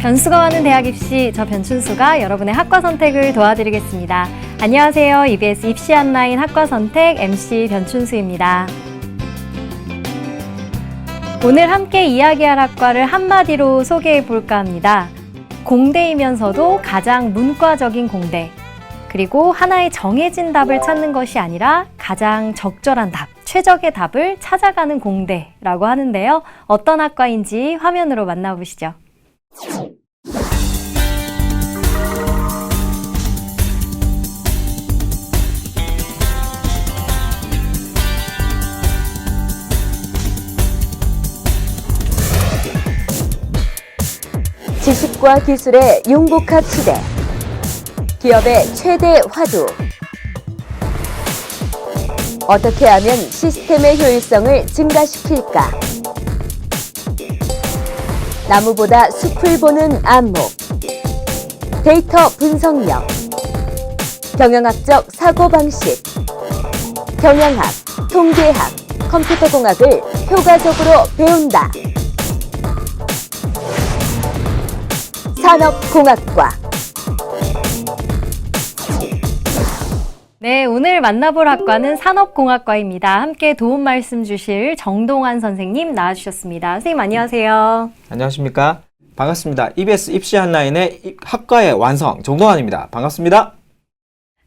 변수가 많은 대학 입시, 저 변춘수가 여러분의 학과 선택을 도와드리겠습니다. 안녕하세요. EBS 입시 온라인 학과 선택 MC 변춘수입니다. 오늘 함께 이야기할 학과를 한마디로 소개해 볼까 합니다. 공대이면서도 가장 문과적인 공대. 그리고 하나의 정해진 답을 찾는 것이 아니라 가장 적절한 답, 최적의 답을 찾아가는 공대라고 하는데요. 어떤 학과인지 화면으로 만나보시죠. 지식과 기술의 융복합 시대. 기업의 최대 화두. 어떻게 하면 시스템의 효율성을 증가시킬까? 나무보다 숲을 보는 안목. 데이터 분석력. 경영학적 사고방식. 경영학, 통계학, 컴퓨터공학을 효과적으로 배운다. 산업공학과. 네, 오늘 만나볼 학과는 산업공학과입니다. 함께 도움 말씀 주실 정동환 선생님 나와주셨습니다. 선생님 안녕하세요. 안녕하십니까? 반갑습니다. EBS 입시 온라인의 학과의 완성 정동환입니다. 반갑습니다.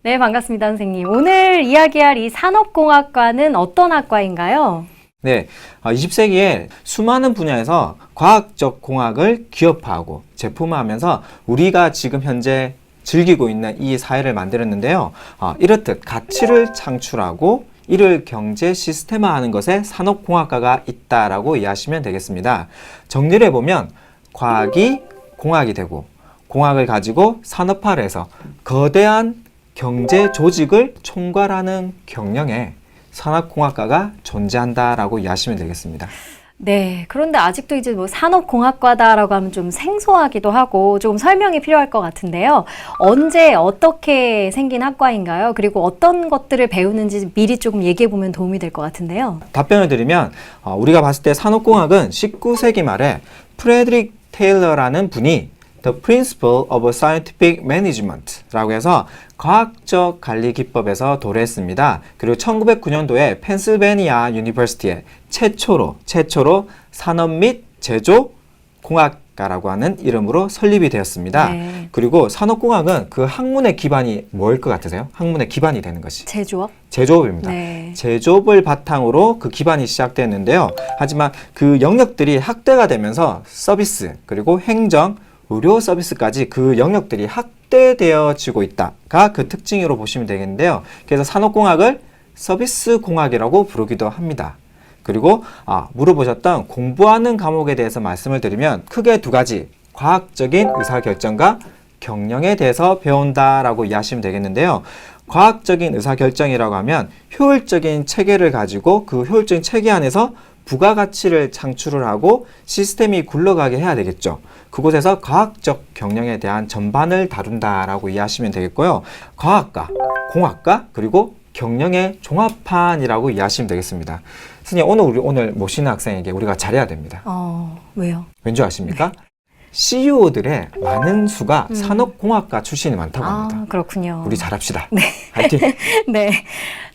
네, 반갑습니다, 선생님. 오늘 이야기할 이 산업공학과는 어떤 학과인가요? 네, 20세기에 수많은 분야에서 과학적 공학을 기업화하고 제품화하면서 우리가 지금 현재 즐기고 있는 이 사회를 만들었는데요. 이렇듯 가치를 창출하고 이를 경제 시스템화하는 것에 산업공학과가 있다라고 이해하시면 되겠습니다. 정리를 해보면 과학이 공학이 되고 공학을 가지고 산업화를 해서 거대한 경제 조직을 총괄하는 경영에 산업공학과가 존재한다라고 이해하시면 되겠습니다. 네, 그런데 아직도 이제 뭐 산업공학과다라고 하면 좀 생소하기도 하고 조금 설명이 필요할 것 같은데요. 언제 어떻게 생긴 학과인가요? 그리고 어떤 것들을 배우는지 미리 조금 얘기해 보면 도움이 될 것 같은데요. 답변을 드리면 우리가 봤을 때 산업공학은 19세기 말에 프레드릭 테일러라는 분이 The Principle of Scientific Management라고 해서 과학적 관리 기법에서 도래했습니다. 그리고 1909년도에 펜실베니아 유니버시티에 최초로 산업 및 제조 공학과라고 하는 이름으로 설립이 되었습니다. 네. 그리고 산업공학은 그 학문의 기반이 뭐일 것 같으세요? 학문의 기반이 되는 것이 제조업? 제조업입니다. 네. 제조업을 바탕으로 그 기반이 시작됐는데요. 하지만 그 영역들이 확대가 되면서 서비스 그리고 행정 의료 서비스까지 그 영역들이 확대되어지고 있다가 그 특징으로 보시면 되겠는데요. 그래서 산업공학을 서비스공학이라고 부르기도 합니다. 그리고 물어보셨던 공부하는 과목에 대해서 말씀을 드리면 크게 두 가지, 과학적인 의사결정과 경영에 대해서 배운다라고 이해하시면 되겠는데요. 과학적인 의사결정이라고 하면 효율적인 체계를 가지고 그 효율적인 체계 안에서 부가가치를 창출을 하고 시스템이 굴러가게 해야 되겠죠. 그곳에서 과학적 경영에 대한 전반을 다룬다라고 이해하시면 되겠고요. 과학과, 공학과, 그리고 경영의 종합판이라고 이해하시면 되겠습니다. 선생님, 오늘 모시는 학생에게 우리가 잘해야 됩니다. 왜요? 왠지 아십니까? 네. CEO들의 많은 수가 산업공학과 출신이 많다고 합니다. 그렇군요. 우리 잘합시다. 네. 화이팅! 네.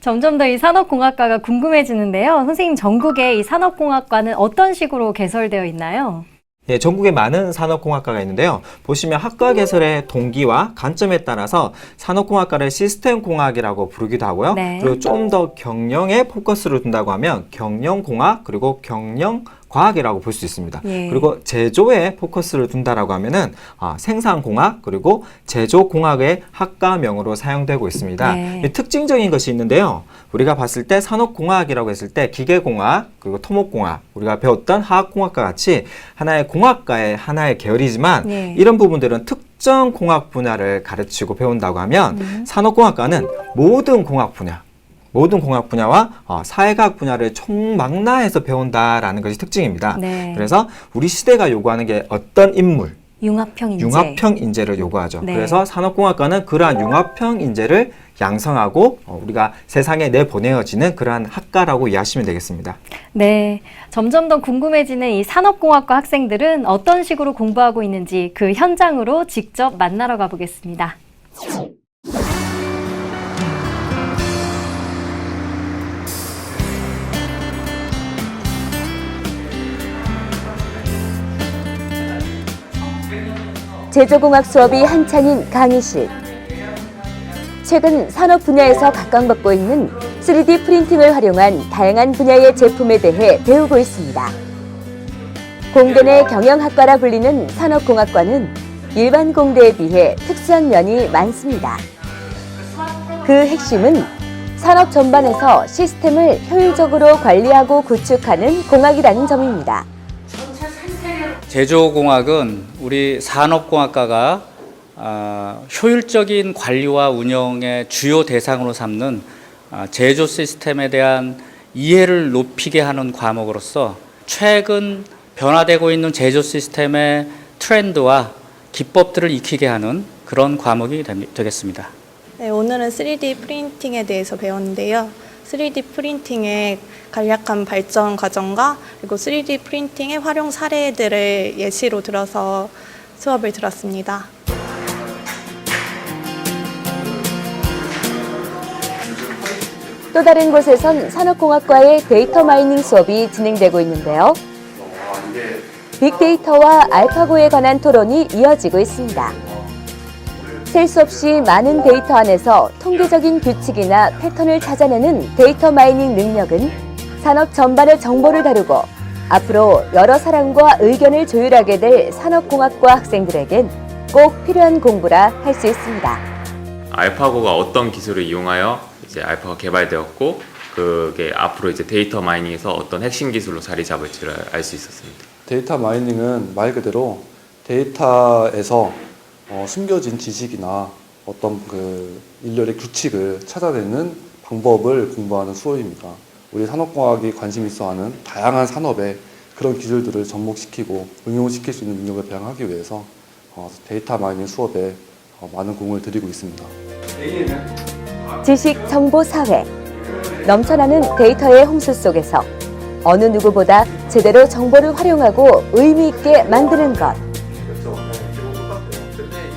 점점 더 이 산업공학과가 궁금해지는데요. 선생님, 전국에 이 산업공학과는 어떤 식으로 개설되어 있나요? 예, 전국에 많은 산업공학과가 있는데요. 보시면 학과 개설의 동기와 관점에 따라서 산업공학과를 시스템공학이라고 부르기도 하고요. 네. 그리고 좀 더 경영에 포커스를 둔다고 하면 경영공학 그리고 경영과학이라고 볼 수 있습니다. 예. 그리고 제조에 포커스를 둔다라고 하면은 생산공학 그리고 제조공학의 학과명으로 사용되고 있습니다. 네. 특징적인 것이 있는데요. 우리가 봤을 때 산업공학이라고 했을 때 기계공학 그리고 토목공학 우리가 배웠던 화학공학과 같이 하나의 공학과의 하나의 계열이지만 네. 이런 부분들은 특정 공학 분야를 가르치고 배운다고 하면 산업공학과는 모든 공학 분야와 사회과학 분야를 총망라해서 배운다라는 것이 특징입니다. 네. 그래서 우리 시대가 요구하는 게 어떤 인물, 융합형 인재. 융합형 인재를 요구하죠. 네. 그래서 산업공학과는 그러한 융합형 인재를 양성하고 우리가 세상에 내보내어지는 그러한 학과라고 이해하시면 되겠습니다. 네, 점점 더 궁금해지는 이 산업공학과 학생들은 어떤 식으로 공부하고 있는지 그 현장으로 직접 만나러 가보겠습니다. 제조공학 수업이 한창인 강의실. 최근 산업 분야에서 각광받고 있는 3D 프린팅을 활용한 다양한 분야의 제품에 대해 배우고 있습니다. 공대 내 경영학과라 불리는 산업공학과는 일반 공대에 비해 특수한 면이 많습니다. 그 핵심은 산업 전반에서 시스템을 효율적으로 관리하고 구축하는 공학이라는 점입니다. 제조공학은 우리 산업공학과가 효율적인 관리와 운영의 주요 대상으로 삼는 제조 시스템에 대한 이해를 높이게 하는 과목으로서 최근 변화되고 있는 제조 시스템의 트렌드와 기법들을 익히게 하는 그런 과목이 되겠습니다. 네, 오늘은 3D 프린팅에 대해서 배웠는데요. 3D 프린팅의 간략한 발전 과정과 그리고 3D 프린팅의 활용 사례들을 예시로 들어서 수업을 들었습니다. 또 다른 곳에선 산업공학과의 데이터 마이닝 수업이 진행되고 있는데요. 빅데이터와 알파고에 관한 토론이 이어지고 있습니다. 셀 수 없이 많은 데이터 안에서 통계적인 규칙이나 패턴을 찾아내는 데이터 마이닝 능력은 산업 전반의 정보를 다루고 앞으로 여러 사람과 의견을 조율하게 될 산업공학과 학생들에겐 꼭 필요한 공부라 할 수 있습니다. 알파고가 어떤 기술을 이용하여 이제 알파가 개발되었고 그게 앞으로 이제 데이터 마이닝에서 어떤 핵심 기술로 자리 잡을지를 알 수 있었습니다. 데이터 마이닝은 말 그대로 데이터에서 숨겨진 지식이나 어떤 그 일련의 규칙을 찾아내는 방법을 공부하는 수업입니다. 우리 산업공학이 관심 있어하는 다양한 산업에 그런 기술들을 접목시키고 응용시킬 수 있는 능력을 배양하기 위해서 데이터 마이닝 수업에 많은 공을 들이고 있습니다. 지식, 정보, 사회. 넘쳐나는 데이터의 홍수 속에서 어느 누구보다 제대로 정보를 활용하고 의미 있게 만드는 것.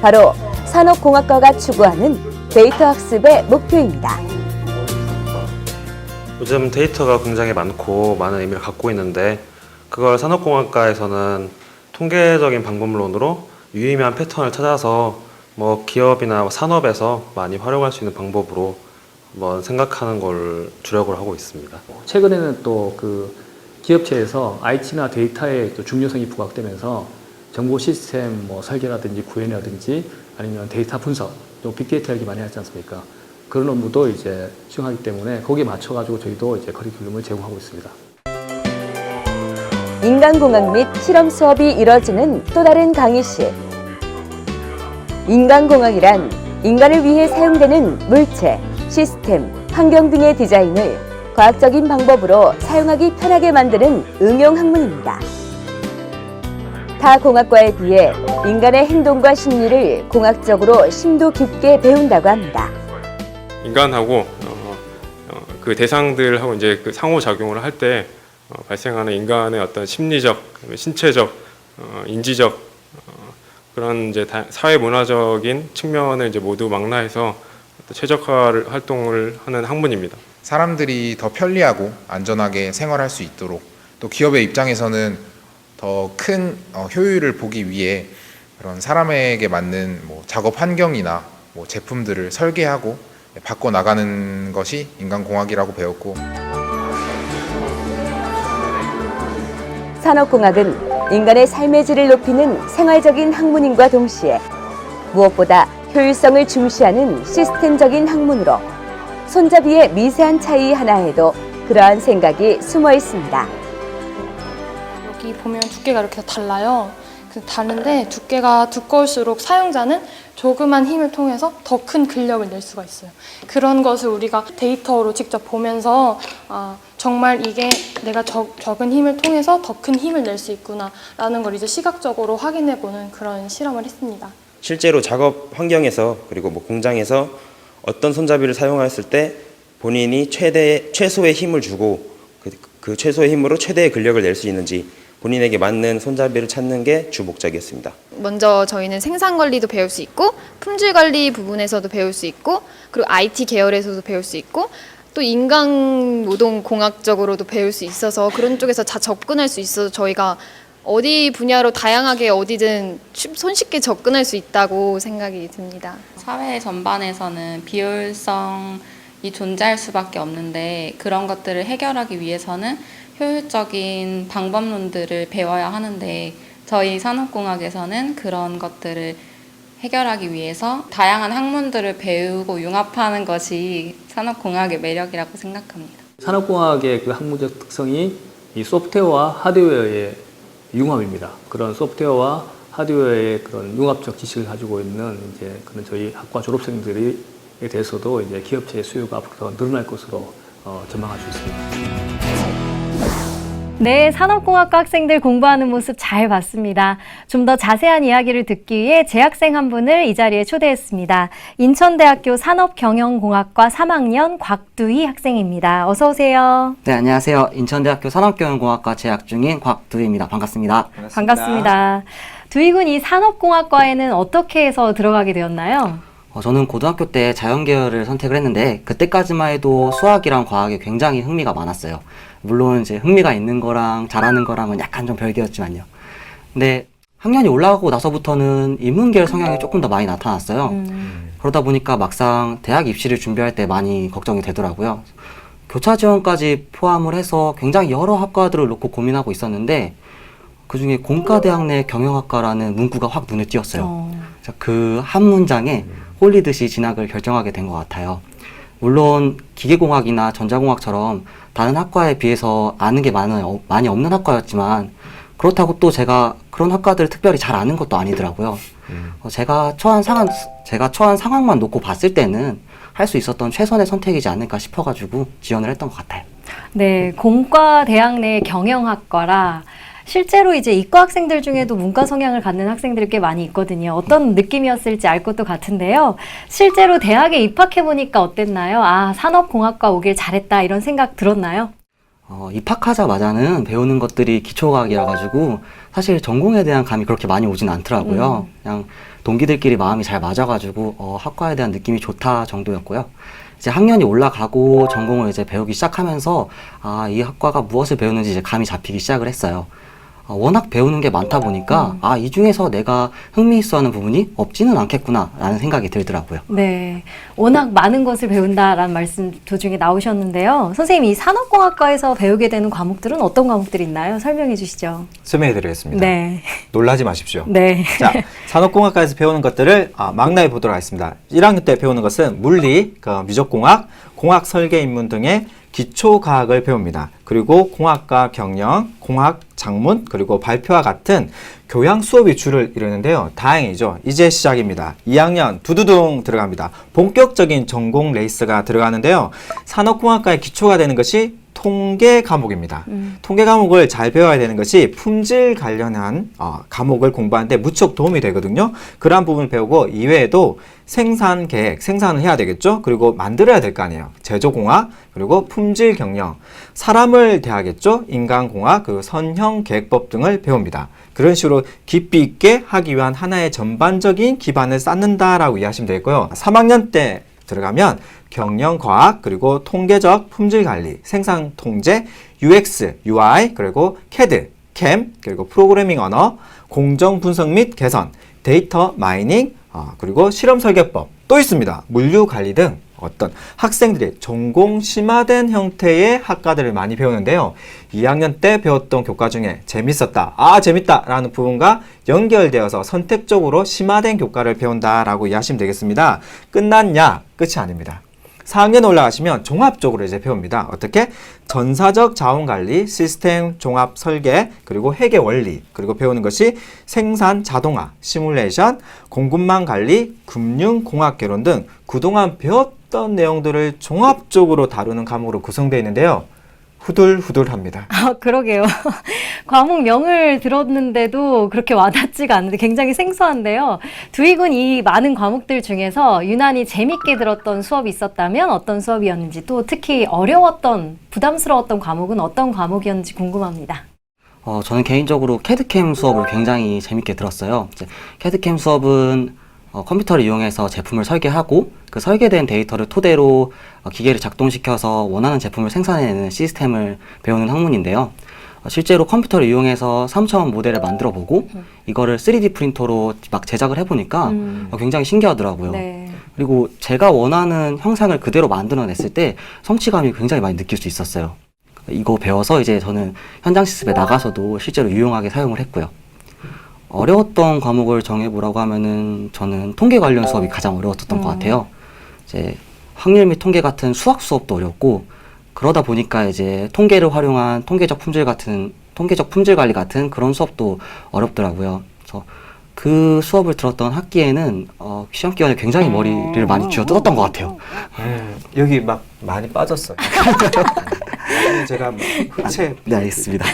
바로 산업공학과가 추구하는 데이터 학습의 목표입니다. 요즘 데이터가 굉장히 많고 많은 의미를 갖고 있는데 그걸 산업공학과에서는 통계적인 방법론으로 유의미한 패턴을 찾아서 기업이나 산업에서 많이 활용할 수 있는 방법으로 한번 생각하는 걸 주력을 하고 있습니다. 최근에는 또 그 기업체에서 IT나 데이터의 또 중요성이 부각되면서 정보 시스템 설계라든지 구현이라든지 아니면 데이터 분석, 또 빅데이터 얘기 많이 하지 않습니까? 그런 업무도 이제 수행하기 때문에 거기에 맞춰가지고 저희도 이제 커리큘럼을 제공하고 있습니다. 인간공학 및 실험 수업이 이뤄지는 또 다른 강의실. 인간공학이란 인간을 위해 사용되는 물체, 시스템, 환경 등의 디자인을 과학적인 방법으로 사용하기 편하게 만드는 응용 학문입니다. 타 공학과에 비해 인간의 행동과 심리를 공학적으로 심도 깊게 배운다고 합니다. 인간하고 그 대상들하고 이제 그 상호작용을 할 때 발생하는 인간의 어떤 심리적, 신체적, 인지적 그런 이제 사회 문화적인 측면을 이제 모두 망라해서 최적화 활동을 하는 학문입니다. 사람들이 더 편리하고 안전하게 생활할 수 있도록 또 기업의 입장에서는 더 큰 효율을 보기 위해 그런 사람에게 맞는 작업 환경이나 제품들을 설계하고 바꿔 나가는 것이 인간공학이라고 배웠고, 산업공학은 인간의 삶의 질을 높이는 생활적인 학문임과 동시에 무엇보다 효율성을 중시하는 시스템적인 학문으로 손잡이의 미세한 차이 하나에도 그러한 생각이 숨어 있습니다. 여기 보면 두께가 이렇게 달라요. 다른데 두께가 두꺼울수록 사용자는 조그만 힘을 통해서 더 큰 근력을 낼 수가 있어요. 그런 것을 우리가 데이터로 직접 보면서 정말 이게 내가 적은 힘을 통해서 더 큰 힘을 낼 수 있구나라는 걸 이제 시각적으로 확인해보는 그런 실험을 했습니다. 실제로 작업 환경에서 그리고 공장에서 어떤 손잡이를 사용했을 때 본인이 최소의 힘을 주고 그 최소의 힘으로 최대의 근력을 낼 수 있는지 본인에게 맞는 손잡이를 찾는 게 주 목적이었습니다. 먼저 저희는 생산 관리도 배울 수 있고 품질 관리 부분에서도 배울 수 있고 그리고 IT 계열에서도 배울 수 있고 또 인간 노동 공학적으로도 배울 수 있어서 그런 쪽에서 다 접근할 수 있어서 저희가 어디 분야로 다양하게 어디든 손쉽게 접근할 수 있다고 생각이 듭니다. 사회 전반에서는 비효율성이 존재할 수밖에 없는데 그런 것들을 해결하기 위해서는 효율적인 방법론들을 배워야 하는데 저희 산업공학에서는 그런 것들을 해결하기 위해서 다양한 학문들을 배우고 융합하는 것이 산업공학의 매력이라고 생각합니다. 산업공학의 그 학문적 특성이 이 소프트웨어와 하드웨어의 융합입니다. 그런 소프트웨어와 하드웨어의 그런 융합적 지식을 가지고 있는 이제 그런 저희 학과 졸업생들에 대해서도 이제 기업체의 수요가 앞으로 더 늘어날 것으로 전망할 수 있습니다. 네, 산업공학과 학생들 공부하는 모습 잘 봤습니다. 좀 더 자세한 이야기를 듣기 위해 재학생 한 분을 이 자리에 초대했습니다. 인천대학교 산업경영공학과 3학년 곽두희 학생입니다. 어서 오세요. 네, 안녕하세요. 인천대학교 산업경영공학과 재학 중인 곽두희입니다. 반갑습니다. 반갑습니다. 두희 군 이 산업공학과에는 어떻게 해서 들어가게 되었나요? 저는 고등학교 때 자연계열을 선택을 했는데 그때까지만 해도 수학이랑 과학에 굉장히 흥미가 많았어요. 물론 이제 흥미가 있는 거랑 잘하는 거랑은 약간 좀 별개였지만요. 근데 학년이 올라가고 나서부터는 인문계열 성향이 조금 더 많이 나타났어요. 그러다 보니까 막상 대학 입시를 준비할 때 많이 걱정이 되더라고요. 교차 지원까지 포함을 해서 굉장히 여러 학과들을 놓고 고민하고 있었는데 그중에 공과대학 내 경영학과라는 문구가 확 눈에 띄었어요. 그 한 문장에 홀리듯이 진학을 결정하게 된 것 같아요. 물론 기계공학이나 전자공학처럼 다른 학과에 비해서 아는 게 많이 없는 학과였지만 그렇다고 또 제가 그런 학과들을 특별히 잘 아는 것도 아니더라고요. 제가 처한 상황만 놓고 봤을 때는 할 수 있었던 최선의 선택이지 않을까 싶어가지고 지원을 했던 것 같아요. 네, 공과대학 내 경영학과라 실제로 이제 이과 학생들 중에도 문과 성향을 갖는 학생들이 꽤 많이 있거든요. 어떤 느낌이었을지 알 것도 같은데요. 실제로 대학에 입학해 보니까 어땠나요? 아, 산업공학과 오길 잘했다 이런 생각 들었나요? 입학하자마자는 배우는 것들이 기초과학이라 가지고 사실 전공에 대한 감이 그렇게 많이 오진 않더라고요. 그냥 동기들끼리 마음이 잘 맞아가지고 학과에 대한 느낌이 좋다 정도였고요. 이제 학년이 올라가고 전공을 이제 배우기 시작하면서 이 학과가 무엇을 배우는지 이제 감이 잡히기 시작을 했어요. 워낙 배우는 게 많다 보니까 이 중에서 내가 흥미있어하는 부분이 없지는 않겠구나라는 생각이 들더라고요. 네, 워낙 많은 것을 배운다라는 말씀 도중에 나오셨는데요. 선생님, 이 산업공학과에서 배우게 되는 과목들은 어떤 과목들이 있나요? 설명해 주시죠. 설명해 드리겠습니다. 네. 놀라지 마십시오. 네. 자, 산업공학과에서 배우는 것들을 망라해 보도록 하겠습니다. 1학년 때 배우는 것은 물리, 미적공학, 공학 설계 입문 등의 기초과학을 배웁니다. 그리고 공학과 경영, 공학 작문, 그리고 발표와 같은 교양 수업이 주를 이루는데요. 다행이죠. 이제 시작입니다. 2학년 두두둥 들어갑니다. 본격적인 전공 레이스가 들어가는데요. 산업공학과의 기초가 되는 것이 통계 과목입니다. 통계 과목을 잘 배워야 되는 것이 품질 관련한 과목을 공부하는데 무척 도움이 되거든요. 그러한 부분을 배우고 이외에도 생산 계획, 생산을 해야 되겠죠. 그리고 만들어야 될 거 아니에요. 제조공학, 그리고 품질 경영, 사람을 대하겠죠. 인간공학, 그리고 선형 계획법 등을 배웁니다. 그런 식으로 깊이 있게 하기 위한 하나의 전반적인 기반을 쌓는다라고 이해하시면 되겠고요. 3학년 때 들어가면 경영과학, 그리고 통계적 품질관리, 생산통제, UX, UI, 그리고 CAD, CAM, 그리고 프로그래밍 언어, 공정분석 및 개선, 데이터 마이닝, 그리고 실험설계법 또 있습니다. 물류관리 등 어떤 학생들이 전공 심화된 형태의 학과들을 많이 배우는데요. 2학년 때 배웠던 교과 중에 재밌었다, 재밌다 라는 부분과 연결되어서 선택적으로 심화된 교과를 배운다라고 이해하시면 되겠습니다. 끝났냐? 끝이 아닙니다. 4학년 올라가시면 종합적으로 이제 배웁니다. 어떻게? 전사적 자원관리, 시스템 종합 설계, 그리고 회계 원리, 그리고 배우는 것이 생산 자동화, 시뮬레이션, 공급망 관리, 금융공학 개론 등 그동안 배웠던 내용들을 종합적으로 다루는 과목으로 구성되어 있는데요. 후들후들합니다. 그러게요. 과목명을 들었는데도 그렇게 와닿지가 않는데 굉장히 생소한데요. 두익은 이 많은 과목들 중에서 유난히 재밌게 들었던 수업이 있었다면 어떤 수업이었는지, 또 특히 어려웠던, 부담스러웠던 과목은 어떤 과목이었는지 궁금합니다. 저는 개인적으로 캐드캠 수업을 굉장히 재밌게 들었어요. 이제 캐드캠 수업은 컴퓨터를 이용해서 제품을 설계하고 그 설계된 데이터를 토대로 기계를 작동시켜서 원하는 제품을 생산해내는 시스템을 배우는 학문인데요. 실제로 컴퓨터를 이용해서 3차원 모델을 만들어 보고 이거를 3D 프린터로 막 제작을 해보니까 굉장히 신기하더라고요. 네. 그리고 제가 원하는 형상을 그대로 만들어냈을 때 성취감이 굉장히 많이 느낄 수 있었어요. 이거 배워서 이제 저는 현장 실습에 나가서도 실제로 유용하게 사용을 했고요. 어려웠던 과목을 정해보라고 하면은 저는 통계 관련 수업이 가장 어려웠던 것 같아요. 이제 확률 및 통계 같은 수학 수업도 어렵고, 그러다 보니까 이제 통계를 활용한 통계적 품질 관리 같은 그런 수업도 어렵더라고요. 그래서 그 수업을 들었던 학기에는 시험 기간에 굉장히 머리를 많이 쥐어 뜯었던 것 같아요. 여기 막 많이 빠졌어요. 제가 흑채. 네, 알겠습니다.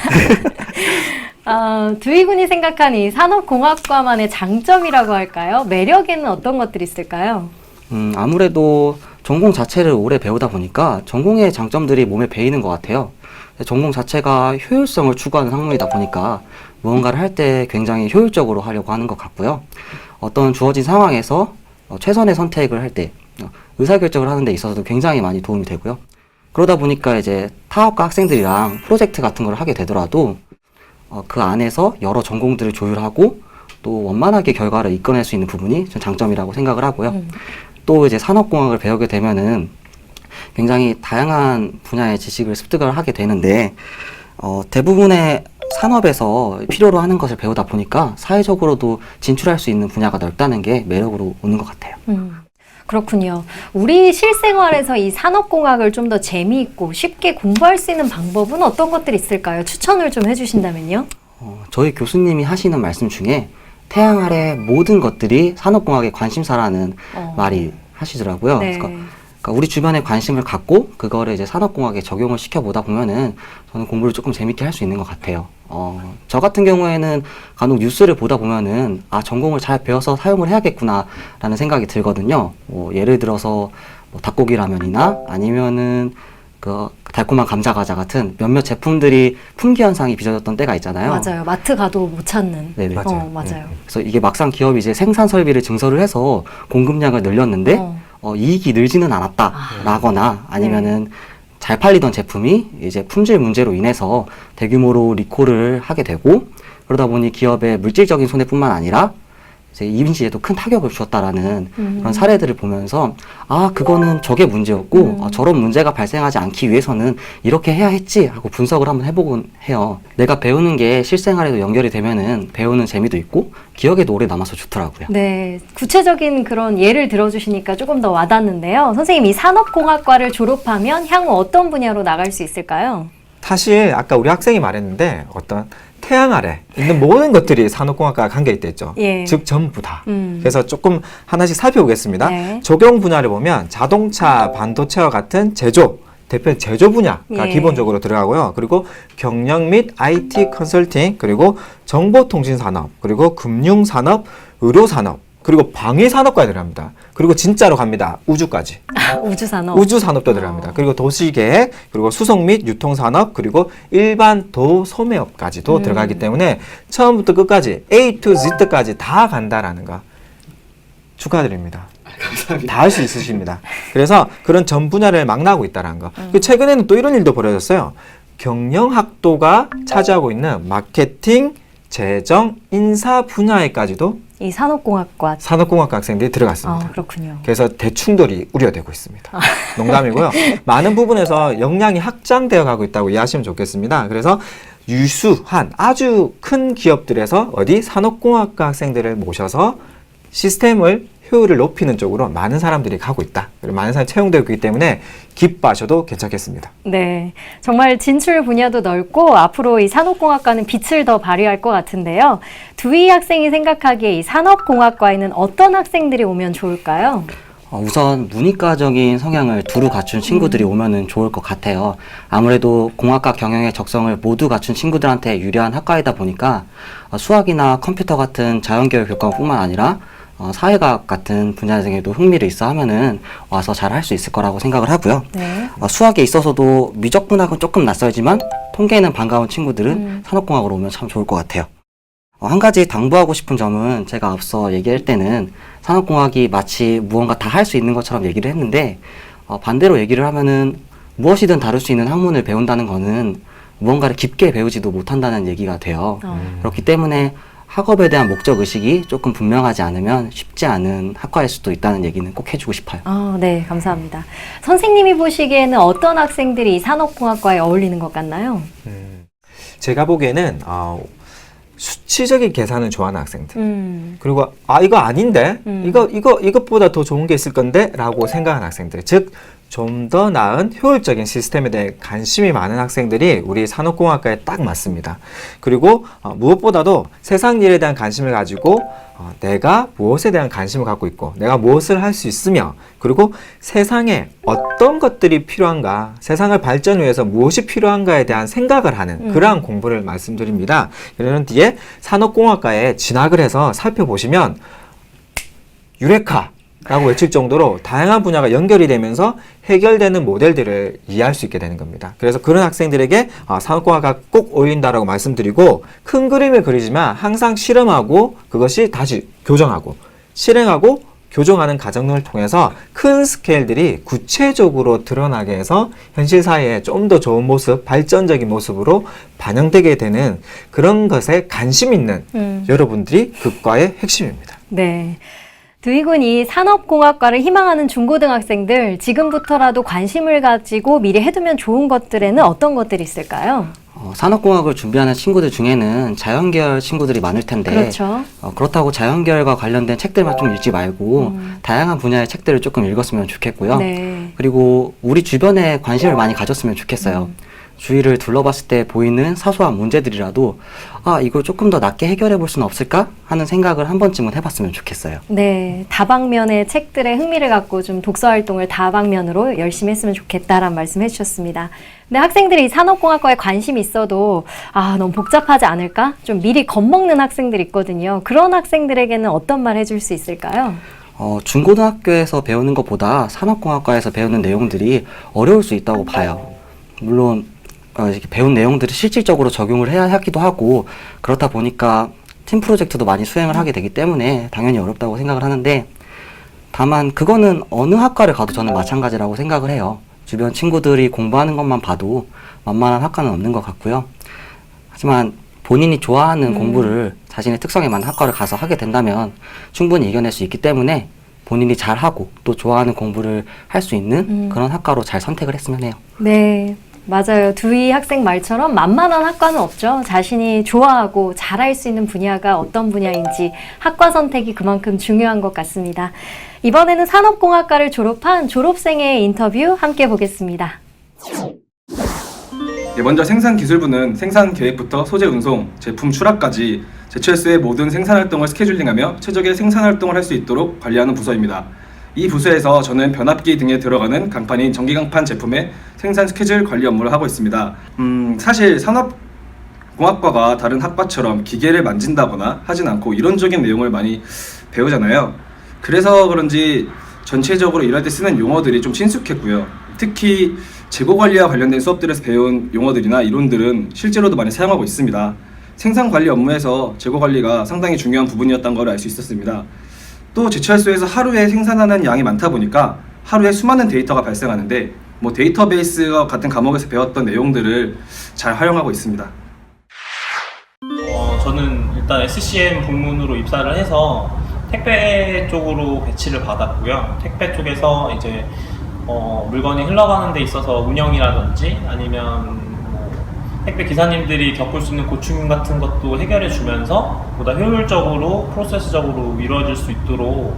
두이군이 생각한 이 산업공학과만의 장점이라고 할까요? 매력에는 어떤 것들이 있을까요? 아무래도 전공 자체를 오래 배우다 보니까 전공의 장점들이 몸에 배이는 것 같아요. 전공 자체가 효율성을 추구하는 학문이다 보니까 무언가를 할 때 굉장히 효율적으로 하려고 하는 것 같고요. 어떤 주어진 상황에서 최선의 선택을 할 때 의사결정을 하는 데 있어서도 굉장히 많이 도움이 되고요. 그러다 보니까 이제 타학과 학생들이랑 프로젝트 같은 걸 하게 되더라도 그 안에서 여러 전공들을 조율하고 또 원만하게 결과를 이끌어낼 수 있는 부분이 전 장점이라고 생각을 하고요. 또 이제 산업공학을 배우게 되면은 굉장히 다양한 분야의 지식을 습득을 하게 되는데 대부분의 산업에서 필요로 하는 것을 배우다 보니까 사회적으로도 진출할 수 있는 분야가 넓다는 게 매력으로 오는 것 같아요. 그렇군요. 우리 실생활에서 이 산업공학을 좀 더 재미있고 쉽게 공부할 수 있는 방법은 어떤 것들이 있을까요? 추천을 좀 해주신다면요? 저희 교수님이 하시는 말씀 중에 태양 아래 모든 것들이 산업공학의 관심사라는 말이 하시더라고요. 네. 그러니까 우리 주변에 관심을 갖고 그거를 이제 산업공학에 적용을 시켜보다 보면은 저는 공부를 조금 재밌게 할 수 있는 것 같아요. 저 같은 경우에는 간혹 뉴스를 보다 보면은 전공을 잘 배워서 사용을 해야겠구나라는 생각이 들거든요. 예를 들어서 닭고기 라면이나 아니면은 그 달콤한 감자 과자 같은 몇몇 제품들이 품귀 현상이 빚어졌던 때가 있잖아요. 맞아요. 마트 가도 못 찾는. 네네. 맞아요. 그래서 이게 막상 기업이 이제 생산 설비를 증설을 해서 공급량을 늘렸는데 이익이 늘지는 않았다라거나 아니면은 잘 팔리던 제품이 이제 품질 문제로 인해서 대규모로 리콜을 하게 되고, 그러다 보니 기업의 물질적인 손해뿐만 아니라 이제 이미지에도 큰 타격을 주었다라는 그런 사례들을 보면서 그거는 저게 문제였고 저런 문제가 발생하지 않기 위해서는 이렇게 해야 했지 하고 분석을 한번 해보곤 해요. 내가 배우는 게 실생활에도 연결이 되면은 배우는 재미도 있고 기억에도 오래 남아서 좋더라고요. 네, 구체적인 그런 예를 들어주시니까 조금 더 와닿는데요. 선생님, 이 산업공학과를 졸업하면 향후 어떤 분야로 나갈 수 있을까요? 사실 아까 우리 학생이 말했는데 어떤 태양 아래 있는 모든 것들이 산업공학과와 관계있다 했죠. 예. 즉 전부 다. 그래서 조금 하나씩 살펴보겠습니다. 네. 적용 분야를 보면 자동차, 반도체와 같은 제조, 대표 제조 분야가 예. 기본적으로 들어가고요. 그리고 경영 및 IT 컨설팅, 그리고 정보통신산업, 그리고 금융산업, 의료산업, 그리고 방위산업까지 들어갑니다. 그리고 진짜로 갑니다. 우주까지. 우주산업. 우주산업도 들어갑니다. 그리고 도시계획, 그리고 수송 및 유통산업, 그리고 일반 도소매업까지도 들어가기 때문에 처음부터 끝까지 A to Z까지 다 간다라는 거 축하드립니다. 다 할 수 있으십니다. 그래서 그런 전 분야를 망라하고 있다는 거. 최근에는 또 이런 일도 벌어졌어요. 경영학도가 차지하고 있는 마케팅, 재정, 인사 분야에까지도 이 산업공학과 학생들이 들어갔습니다. 그렇군요. 그래서 대충돌이 우려되고 있습니다. 농담이고요. 많은 부분에서 역량이 확장되어 가고 있다고 이해하시면 좋겠습니다. 그래서 유수한 아주 큰 기업들에서 산업공학과 학생들을 모셔서 시스템을 효율을 높이는 쪽으로 많은 사람들이 가고 있다. 그리고 많은 사람이 채용되고 있기 때문에 기뻐하셔도 괜찮겠습니다. 네, 정말 진출 분야도 넓고 앞으로 이 산업공학과는 빛을 더 발휘할 것 같은데요. 두희 학생이 생각하기에 이 산업공학과에는 어떤 학생들이 오면 좋을까요? 우선 문이과적인 성향을 두루 갖춘 친구들이 오면은 좋을 것 같아요. 아무래도 공학과 경영의 적성을 모두 갖춘 친구들한테 유리한 학과이다 보니까 수학이나 컴퓨터 같은 자연계열 교과뿐만 아니라 사회과학 같은 분야 등에도 흥미를 있어 하면은 와서 잘 할 수 있을 거라고 생각을 하고요. 네. 수학에 있어서도 미적분학은 조금 낯설지만 통계는 반가운 친구들은 산업공학으로 오면 참 좋을 것 같아요. 한 가지 당부하고 싶은 점은 제가 앞서 얘기할 때는 산업공학이 마치 무언가 다 할 수 있는 것처럼 얘기를 했는데 반대로 얘기를 하면은 무엇이든 다룰 수 있는 학문을 배운다는 거는 무언가를 깊게 배우지도 못한다는 얘기가 돼요. 그렇기 때문에 학업에 대한 목적 의식이 조금 분명하지 않으면 쉽지 않은 학과일 수도 있다는 얘기는 꼭 해주고 싶어요. 네, 감사합니다. 선생님이 보시기에는 어떤 학생들이 이 산업공학과에 어울리는 것 같나요? 제가 보기에는 수치적인 계산을 좋아하는 학생들. 그리고 이거 아닌데 이것보다 더 좋은 게 있을 건데 라고 생각하는 학생들. 즉 좀 더 나은 효율적인 시스템에 대해 관심이 많은 학생들이 우리 산업공학과에 딱 맞습니다. 그리고 무엇보다도 세상 일에 대한 관심을 가지고 내가 무엇에 대한 관심을 갖고 있고 내가 무엇을 할 수 있으며 그리고 세상에 어떤 것들이 필요한가, 세상을 발전 위해서 무엇이 필요한가에 대한 생각을 하는 그러한 공부를 말씀드립니다. 이런 뒤에 산업공학과에 진학을 해서 살펴보시면 유레카! 라고 외칠 정도로 다양한 분야가 연결이 되면서 해결되는 모델들을 이해할 수 있게 되는 겁니다. 그래서 그런 학생들에게 산업공학과 꼭 어울린다라고 말씀드리고 큰 그림을 그리지만 항상 실험하고 그것이 다시 교정하고 실행하고 교정하는 과정을 통해서 큰 스케일들이 구체적으로 드러나게 해서 현실 사회에 좀 더 좋은 모습, 발전적인 모습으로 반영되게 되는 그런 것에 관심 있는 여러분들이 그 과의 핵심입니다. 네. 두희군이 산업공학과를 희망하는 중고등학생들 지금부터라도 관심을 가지고 미리 해두면 좋은 것들에는 어떤 것들이 있을까요? 산업공학을 준비하는 친구들 중에는 자연계열 친구들이 많을 텐데 그렇죠. 그렇다고 자연계열과 관련된 책들만 좀 읽지 말고 다양한 분야의 책들을 조금 읽었으면 좋겠고요. 네. 그리고 우리 주변에 관심을 많이 가졌으면 좋겠어요. 주위를 둘러봤을 때 보이는 사소한 문제들이라도 이걸 조금 더 낫게 해결해 볼 수는 없을까 하는 생각을 한 번쯤은 해봤으면 좋겠어요. 네, 다방면의 책들에 흥미를 갖고 좀 독서 활동을 다방면으로 열심히 했으면 좋겠다라는 말씀 해주셨습니다. 근데 학생들이 산업공학과에 관심이 있어도 너무 복잡하지 않을까? 좀 미리 겁먹는 학생들이 있거든요. 그런 학생들에게는 어떤 말 해줄 수 있을까요? 중고등학교에서 배우는 것보다 산업공학과에서 배우는 내용들이 어려울 수 있다고 봐요. 물론 이렇게 배운 내용들을 실질적으로 적용을 해야 하기도 하고 그렇다 보니까 팀 프로젝트도 많이 수행을 하게 되기 때문에 당연히 어렵다고 생각을 하는데 다만 그거는 어느 학과를 가도 저는 마찬가지라고 생각을 해요. 주변 친구들이 공부하는 것만 봐도 만만한 학과는 없는 것 같고요. 하지만 본인이 좋아하는 공부를 자신의 특성에 맞는 학과를 가서 하게 된다면 충분히 이겨낼 수 있기 때문에 본인이 잘하고 또 좋아하는 공부를 할 수 있는 그런 학과로 잘 선택을 했으면 해요. 네. 맞아요. 두희 학생 말처럼 만만한 학과는 없죠. 자신이 좋아하고 잘할 수 있는 분야가 어떤 분야인지 학과 선택이 그만큼 중요한 것 같습니다. 이번에는 산업공학과를 졸업한 졸업생의 인터뷰 함께 보겠습니다. 먼저 생산기술부는 생산 계획부터 소재 운송, 제품 출하까지 제철소의 모든 생산활동을 스케줄링하며 최적의 생산활동을 할 수 있도록 관리하는 부서입니다. 이 부서에서 저는 변압기 등에 들어가는 강판인 전기강판 제품의 생산 스케줄 관리 업무를 하고 있습니다. 사실 산업공학과가 다른 학과처럼 기계를 만진다거나 하진 않고 이론적인 내용을 많이 배우잖아요. 그래서 그런지 전체적으로 일할 때 쓰는 용어들이 좀 친숙했고요. 특히 재고관리와 관련된 수업들에서 배운 용어들이나 이론들은 실제로도 많이 사용하고 있습니다. 생산관리 업무에서 재고관리가 상당히 중요한 부분이었던 걸 알 수 있었습니다. 또 제철소에서 하루에 생산하는 양이 많다 보니까 하루에 수많은 데이터가 발생하는데 데이터베이스 같은 과목에서 배웠던 내용들을 잘 활용하고 있습니다. 저는 일단 SCM 부문으로 입사를 해서 택배 쪽으로 배치를 받았고요. 택배 쪽에서 이제 물건이 흘러가는 데 있어서 운영이라든지 아니면 택배 기사님들이 겪을 수 있는 고충 같은 것도 해결해 주면서 보다 효율적으로 프로세스적으로 이루어질 수 있도록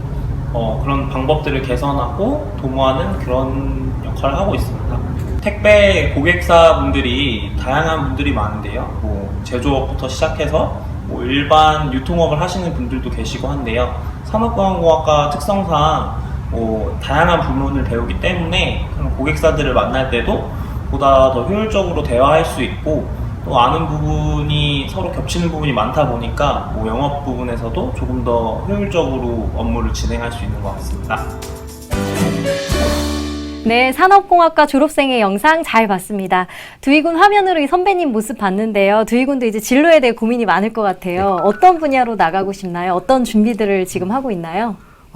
그런 방법들을 개선하고 도모하는 그런 역할을 하고 있습니다. 택배 고객사분들이 다양한 분들이 많은데요. 뭐 제조업부터 시작해서 뭐 일반 유통업을 하시는 분들도 계시고 한데요. 산업공학과 특성상 다양한 부문을 배우기 때문에 그런 고객사들을 만날 때도 보다 더 효율적으로 대화할 수 있고 또 아는 부분이 서로 겹치는 부분이 많다 보니까 영업 부분에서도 조금 더 효율적으로 업무를 진행할 수 있는 것 같습니다. 네, 산업공학과 졸업생의 영상 잘 봤습니다. 두희군 화면으로 이 선배님 모습 봤는데요. 두희군도 이제 진로에 대해 고민이 많을 것 같아요. 어떤 분야로 나가고 싶나요? 어떤 준비들을 지금 하고 있나요?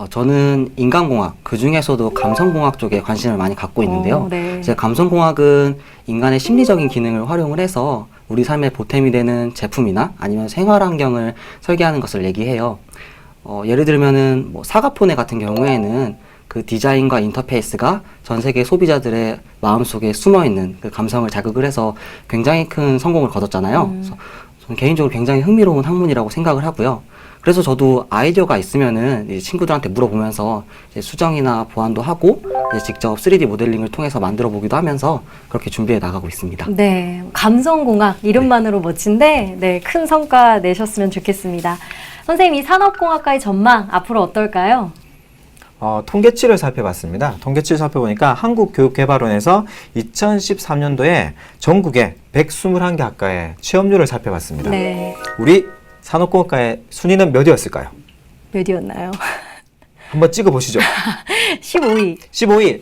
저는 인간공학, 그 중에서도 감성공학 쪽에 관심을 많이 갖고 있는데요. 네. 이제 감성공학은 인간의 심리적인 기능을 활용을 해서 우리 삶에 보탬이 되는 제품이나 아니면 생활환경을 설계하는 것을 얘기해요. 예를 들면은 뭐 사과포네 같은 경우에는 그 디자인과 인터페이스가 전 세계 소비자들의 마음속에 숨어있는 그 감성을 자극을 해서 굉장히 큰 성공을 거뒀잖아요. 그래서 저는 개인적으로 굉장히 흥미로운 학문이라고 생각을 하고요. 그래서 저도 아이디어가 있으면은 이제 친구들한테 물어보면서 이제 수정이나 보완도 하고 이제 직접 3D 모델링을 통해서 만들어 보기도 하면서 그렇게 준비해 나가고 있습니다. 네, 감성공학 이름만으로 멋진데 네, 큰 성과 내셨으면 좋겠습니다. 선생님, 이 산업공학과의 전망 앞으로 어떨까요? 통계치를 살펴봤습니다. 통계치를 살펴보니까 한국교육개발원에서 2013년도에 전국에 121개 학과의 취업률을 살펴봤습니다. 네. 우리 산업공학과의 순위는 몇 위였을까요? 몇이었나요? 한번 찍어보시죠. 15위. 15위.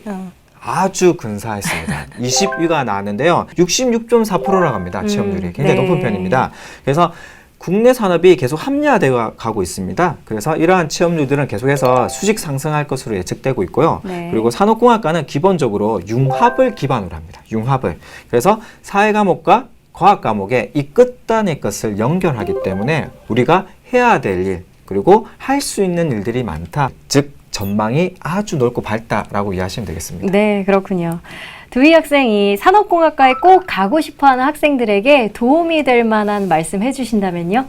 아주 근사했습니다. 20위가 나왔는데요. 66.4%라고 합니다. 취업률이. 굉장히 높은 편입니다. 그래서 국내 산업이 계속 합리화되어 가고 있습니다. 그래서 이러한 취업률들은 계속해서 수직 상승할 것으로 예측되고 있고요. 네. 그리고 산업공학과는 기본적으로 융합을 기반으로 합니다. 융합을. 그래서 사회 과목과 과학 과목의 이 끝단의 것을 연결하기 때문에 우리가 해야 될 일, 그리고 할 수 있는 일들이 많다. 즉 전망이 아주 넓고 밝다라고 이해하시면 되겠습니다. 네, 그렇군요. 두희 학생이 산업공학과에 꼭 가고 싶어하는 학생들에게 도움이 될 만한 말씀 해주신다면요?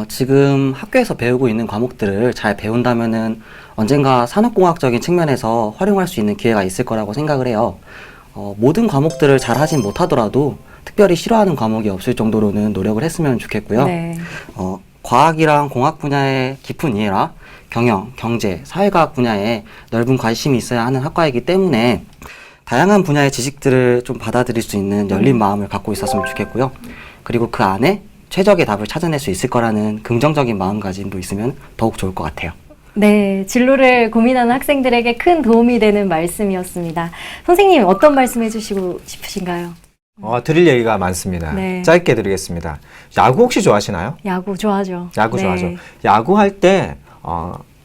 지금 학교에서 배우고 있는 과목들을 잘 배운다면은 언젠가 산업공학적인 측면에서 활용할 수 있는 기회가 있을 거라고 생각을 해요. 모든 과목들을 잘 하진 못하더라도 특별히 싫어하는 과목이 없을 정도로는 노력을 했으면 좋겠고요. 네. 과학이랑 공학 분야의 깊은 이해라 경영, 경제, 사회과학 분야에 넓은 관심이 있어야 하는 학과이기 때문에 다양한 분야의 지식들을 좀 받아들일 수 있는 열린 마음을 갖고 있었으면 좋겠고요. 그리고 그 안에 최적의 답을 찾아낼 수 있을 거라는 긍정적인 마음가짐도 있으면 더욱 좋을 것 같아요. 네, 진로를 고민하는 학생들에게 큰 도움이 되는 말씀이었습니다. 선생님, 어떤 말씀 해주시고 싶으신가요? 드릴 얘기가 많습니다. 네. 짧게 드리겠습니다. 야구 혹시 좋아하시나요? 야구 좋아하죠. 야구 네. 좋아하죠. 야구할 때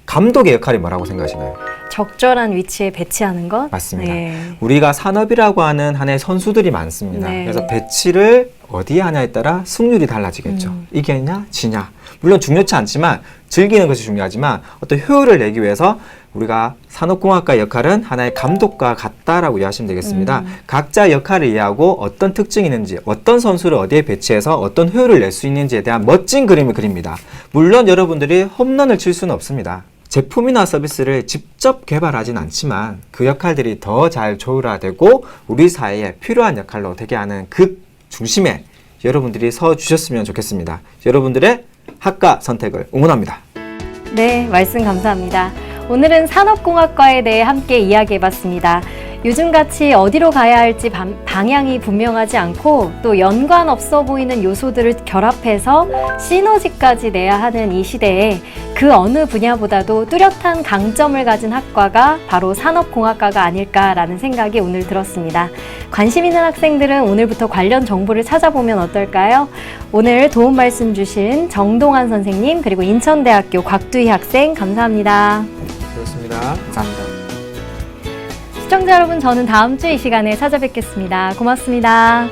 감독의 역할이 뭐라고 생각하시나요? 적절한 위치에 배치하는 것? 맞습니다. 네. 우리가 산업이라고 하는 하나의 선수들이 많습니다. 네. 그래서 배치를 어디에 하냐에 따라 승률이 달라지겠죠. 이기냐 지냐. 물론 중요치 않지만 즐기는 것이 중요하지만 어떤 효율을 내기 위해서 우리가 산업공학과 역할은 하나의 감독과 같다라고 이해하시면 되겠습니다. 각자 역할을 이해하고 어떤 특징이 있는지, 어떤 선수를 어디에 배치해서 어떤 효율을 낼 수 있는지에 대한 멋진 그림을 그립니다. 물론 여러분들이 홈런을 칠 수는 없습니다. 제품이나 서비스를 직접 개발하진 않지만 그 역할들이 더 잘 조율화되고 우리 사회에 필요한 역할로 되게 하는 그 중심에 여러분들이 서 주셨으면 좋겠습니다. 여러분들의 학과 선택을 응원합니다. 네, 말씀 감사합니다. 오늘은 산업공학과에 대해 함께 이야기해봤습니다. 요즘같이 어디로 가야 할지 방향이 분명하지 않고 또 연관 없어 보이는 요소들을 결합해서 시너지까지 내야 하는 이 시대에 그 어느 분야보다도 뚜렷한 강점을 가진 학과가 바로 산업공학과가 아닐까라는 생각이 오늘 들었습니다. 관심 있는 학생들은 오늘부터 관련 정보를 찾아보면 어떨까요? 오늘 도움 말씀 주신 정동환 선생님 그리고 인천대학교 곽두희 학생 감사합니다. 그렇습니다. 감사합니다. 시청자 여러분, 저는 다음 주 이 시간에 찾아뵙겠습니다. 고맙습니다.